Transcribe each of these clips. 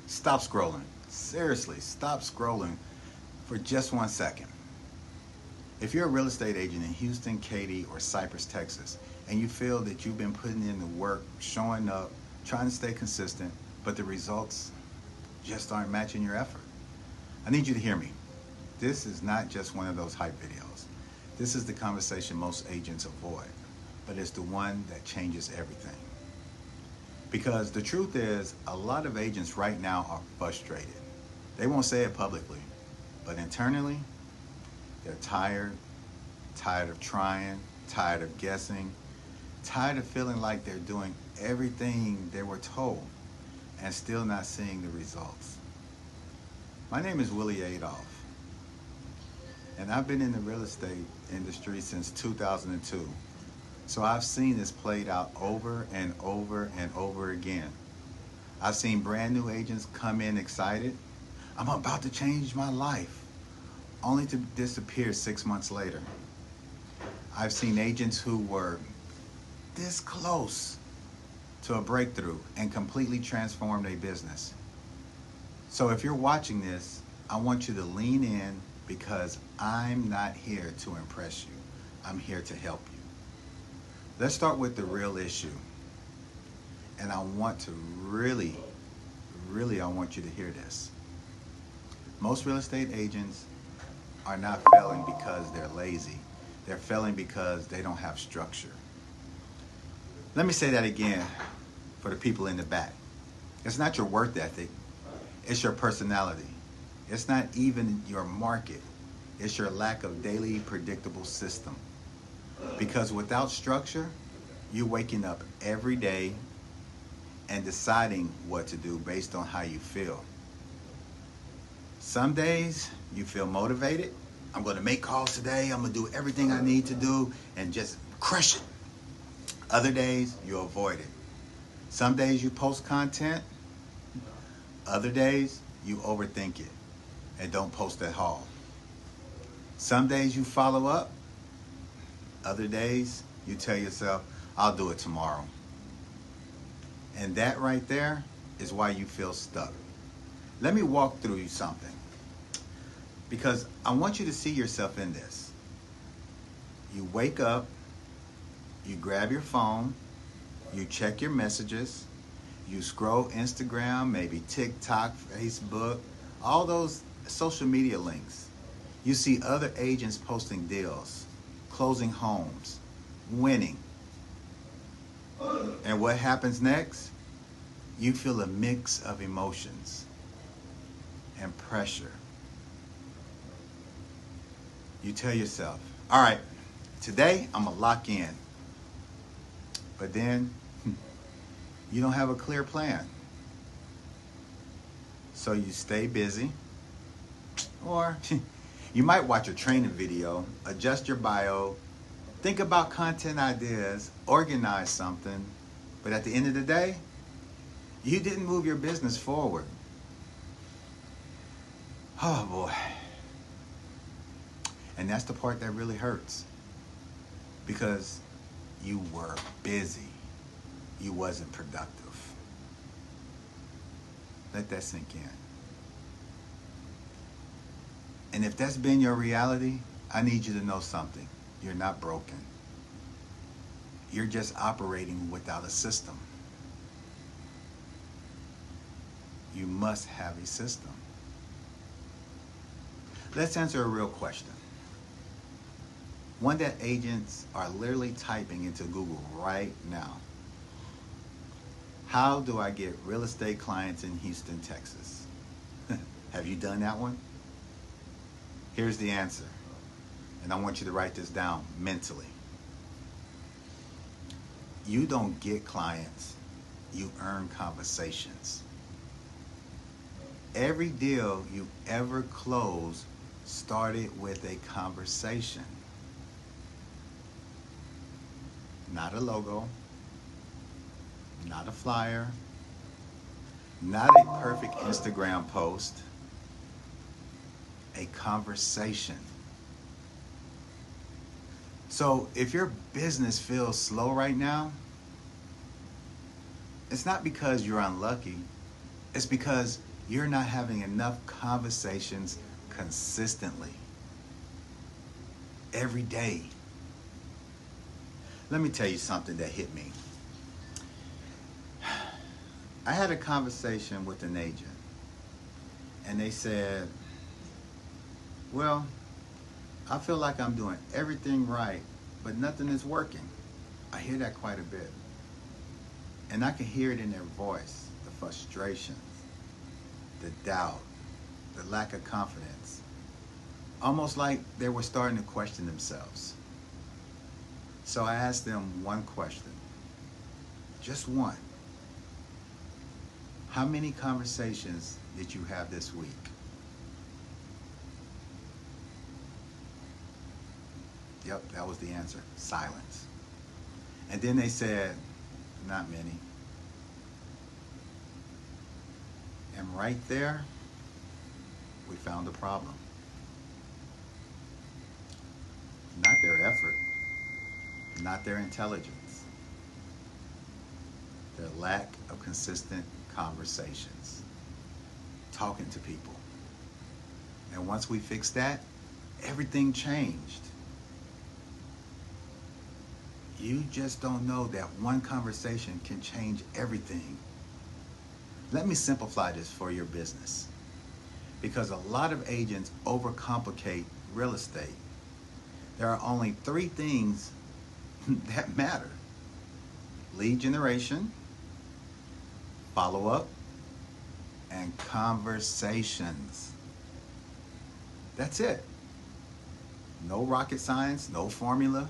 Stop scrolling. Seriously, stop scrolling for just 1 second. If you're a real estate agent in Houston, Katy, or Cypress, Texas, and you feel that you've been putting in the work, showing up, trying to stay consistent, but the results just aren't matching your effort, I need you to hear me. This is not just one of those hype videos. This is the conversation most agents avoid, but it's the one that changes everything. Because the truth is, a lot of agents right now are frustrated. They won't say it publicly, but internally, they're tired of trying, tired of guessing, tired of feeling like they're doing everything they were told and still not seeing the results. My name is Willie Adolph, and I've been in the real estate industry since 2002. So I've seen this played out over and over and over again. I've seen brand new agents come in excited. I'm about to change my life, only to disappear 6 months later. I've seen agents who were this close to a breakthrough and completely transformed their business. So if you're watching this, I want you to lean in because I'm not here to impress you. I'm here to help you. Let's start with the real issue. And I want to really, I want you to hear this. Most real estate agents are not failing because they're lazy. They're failing because they don't have structure. Let me say that again for the people in the back. It's not your work ethic. It's your personality. It's not even your market. It's your lack of daily predictable system. Because without structure, you're waking up every day and deciding what to do based on how you feel. Some days you feel motivated. I'm going to make calls today. I'm going to do everything I need to do and just crush it. Other days you avoid it. Some days you post content. Other days you overthink it and don't post at all. Some days you follow up. Other days you tell yourself, I'll do it tomorrow. And that right there is why you feel stuck. Let me walk through you something, because I want you to see yourself in this. You wake up, you grab your phone, you check your messages, you scroll Instagram, maybe TikTok, Facebook, all those social media links. You see other agents posting deals, closing homes, winning. And what happens next? You feel a mix of emotions and pressure. You tell yourself, all right, today I'm gonna lock in. But then you don't have a clear plan. So you stay busy, or you might watch a training video, adjust your bio, think about content ideas, organize something, but at the end of the day, you didn't move your business forward. Oh boy. And that's the part that really hurts, because you were busy. You wasn't productive. Let that sink in. And if that's been your reality, I need you to know something. You're not broken. You're just operating without a system. You must have a system. Let's answer a real question. One that agents are literally typing into Google right now. How do I get real estate clients in Houston, Texas? Have you done that one? Here's the answer. And I want you to write this down mentally. You don't get clients, you earn conversations. Every deal you ever close started with a conversation. Not a logo, not a flyer, not a perfect Instagram post, a conversation. So if your business feels slow right now, it's not because you're unlucky. It's because You're not having enough conversations consistently every day. Let me tell you something that hit me. I had a conversation with an agent, and they said, well, I feel like I'm doing everything right, but nothing is working. I hear that quite a bit. And I can hear it in their voice, the frustration, the doubt, the lack of confidence. Almost like they were starting to question themselves. So I asked them one question, just one. How many conversations did you have this week? Yep, that was the answer, silence. And then they said, not many. And right there, we found a problem. Not their effort, not their intelligence, their lack of consistent conversations, talking to people. And once we fixed that, everything changed. You just don't know that one conversation can change everything. Let me simplify this for your business, because a lot of agents overcomplicate real estate. There are only 3 things that matter: lead generation, follow-up, and conversations. That's it. No rocket science, no formula.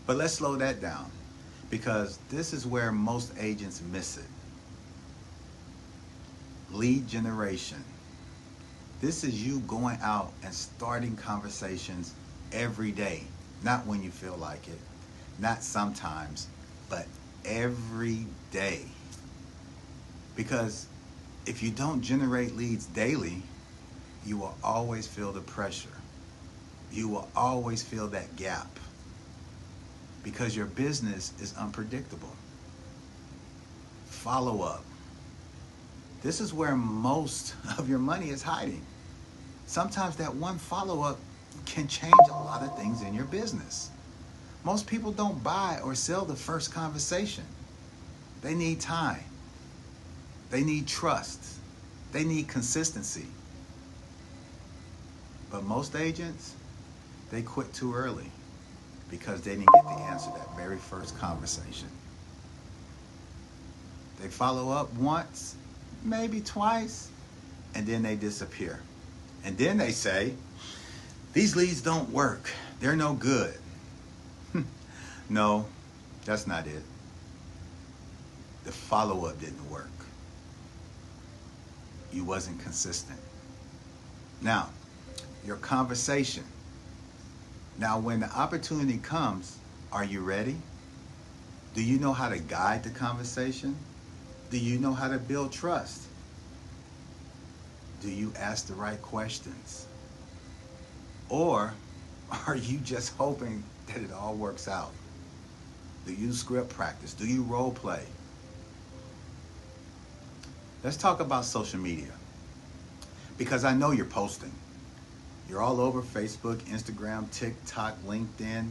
But let's slow that down, because this is where most agents miss it. Lead generation. This is you going out and starting conversations every day. Not when you feel like it, not sometimes, but every day. Because if you don't generate leads daily, you will always feel the pressure. You will always feel that gap, because your business is unpredictable. Follow up. This is where most of your money is hiding. Sometimes that one follow-up can change a lot of things in your business. Most people don't buy or sell the first conversation. They need time. They need trust. They need consistency. But most agents, they quit too early because they didn't get the answer that very first conversation. They follow up once, maybe twice, and then they disappear. And then they say, these leads don't work. They're no good. No, that's not it. The follow-up didn't work. You wasn't consistent. Now, your conversation. Now, when the opportunity comes, are you ready? Do you know how to guide the conversation? Do you know how to build trust? Do you ask the right questions? Or are you just hoping that it all works out? Do you script practice? Do you role play? Let's talk about social media, because I know you're posting. You're all over Facebook, Instagram, TikTok, LinkedIn.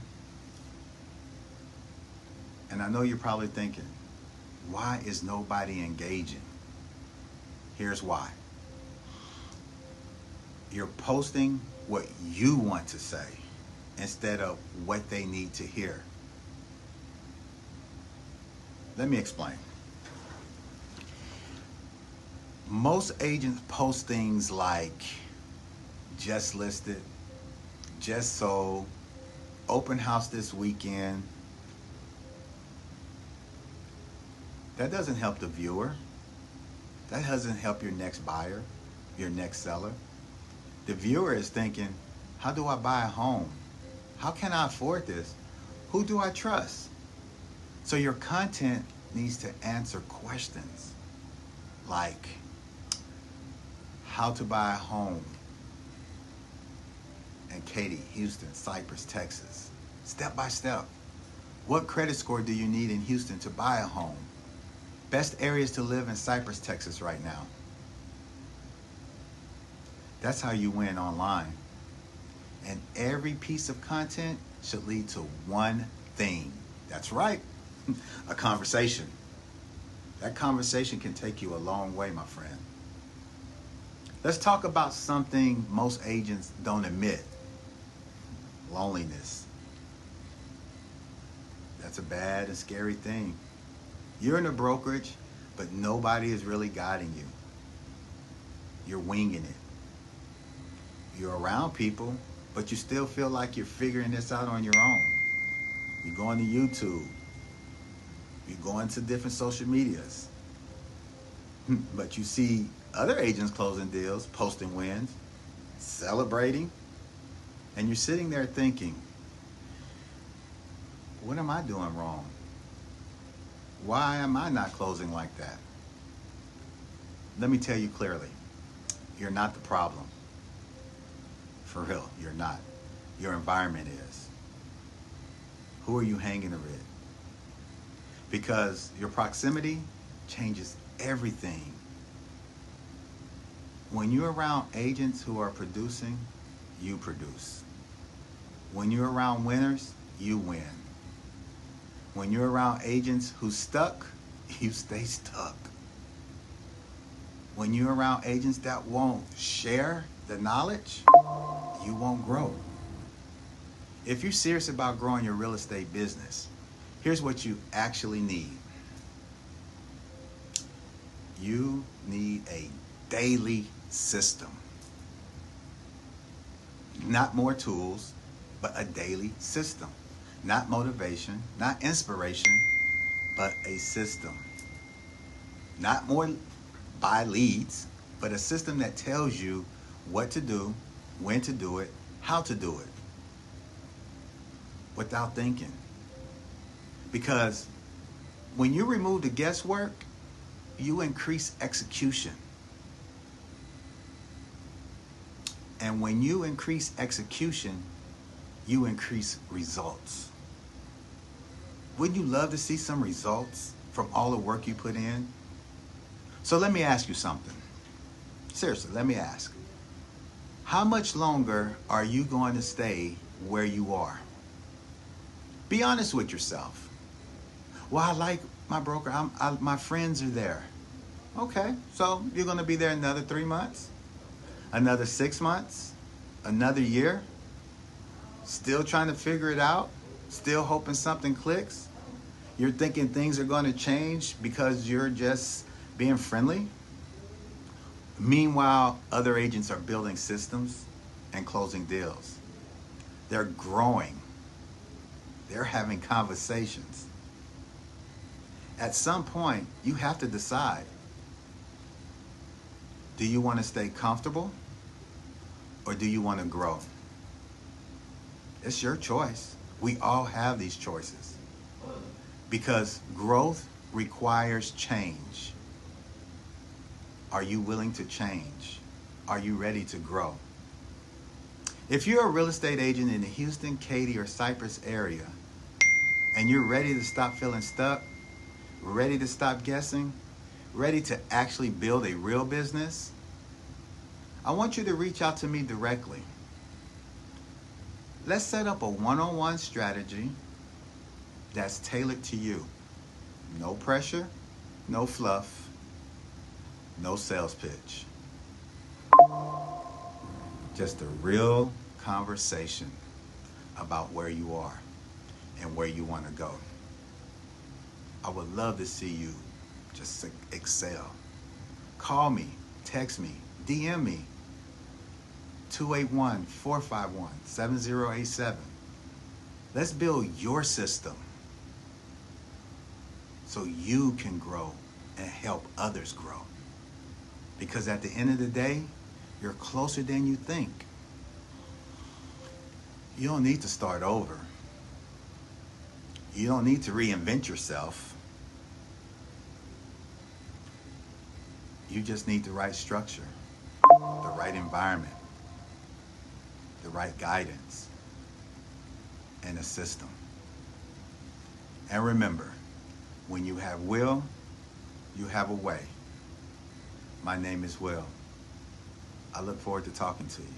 And I know you're probably thinking, why is nobody engaging? Here's why. You're posting what you want to say instead of what they need to hear. Let me explain. Most agents post things like just listed, just sold, open house this weekend. That doesn't help the viewer. That doesn't help your next buyer, your next seller. The viewer is thinking, how do I buy a home? How can I afford this? Who do I trust? So your content needs to answer questions like, how to buy a home in Katy, Houston, Cypress, Texas. Step by step. What credit score do you need in Houston to buy a home? Best areas to live in Cypress, Texas right now. That's how you win online. And every piece of content should lead to one thing. That's right, a conversation. That conversation can take you a long way, my friend. Let's talk about something most agents don't admit: loneliness. That's a bad and scary thing. You're in a brokerage, but nobody is really guiding you. You're winging it. You're around people, but you still feel like you're figuring this out on your own. You're going to YouTube. You're going to different social medias. But you see other agents closing deals, posting wins, celebrating, and you're sitting there thinking, what am I doing wrong? Why am I not closing like that? Let me tell you clearly, you're not the problem. For real, you're not. Your environment is. Who are you hanging with? Because your proximity changes everything. When you're around agents who are producing, you produce. When you're around winners, you win. When you're around agents who stuck, you stay stuck. When you're around agents that won't share the knowledge, you won't grow. If you're serious about growing your real estate business, here's what you actually need. You need a daily system. Not more tools, but a daily system. Not motivation, not inspiration, but a system. Not more buy leads, but a system that tells you what to do, when to do it, how to do it, without thinking. Because when you remove the guesswork, you increase execution. And when you increase execution, you increase results. Wouldn't you love to see some results from all the work you put in? So let me ask you something. Seriously, let me ask. How much longer are you going to stay where you are? Be honest with yourself. Well, I like my broker. My friends are there. Okay, so you're going to be there another 3 months, another 6 months, another year, still trying to figure it out, still hoping something clicks. You're thinking things are going to change because you're just being friendly. Meanwhile, other agents are building systems and closing deals. They're growing. They're having conversations. At some point, you have to decide, do you want to stay comfortable or do you want to grow? It's your choice. We all have these choices because growth requires change. Are you willing to change? Are you ready to grow? If you're a real estate agent in the Houston, Katy, or Cypress area, and you're ready to stop feeling stuck, ready to stop guessing, ready to actually build a real business, I want you to reach out to me directly. Let's set up a one-on-one strategy that's tailored to you. No pressure, no fluff, no sales pitch. Just a real conversation about where you are and where you want to go. I would love to see you just excel. Call me, text me, DM me, 281-451-7087. Let's build your system so you can grow and help others grow. Because at the end of the day, you're closer than you think. You don't need to start over. You don't need to reinvent yourself. You just need the right structure, the right environment, the right guidance, and a system. And remember, when you have will, you have a way. My name is Will. I look forward to talking to you.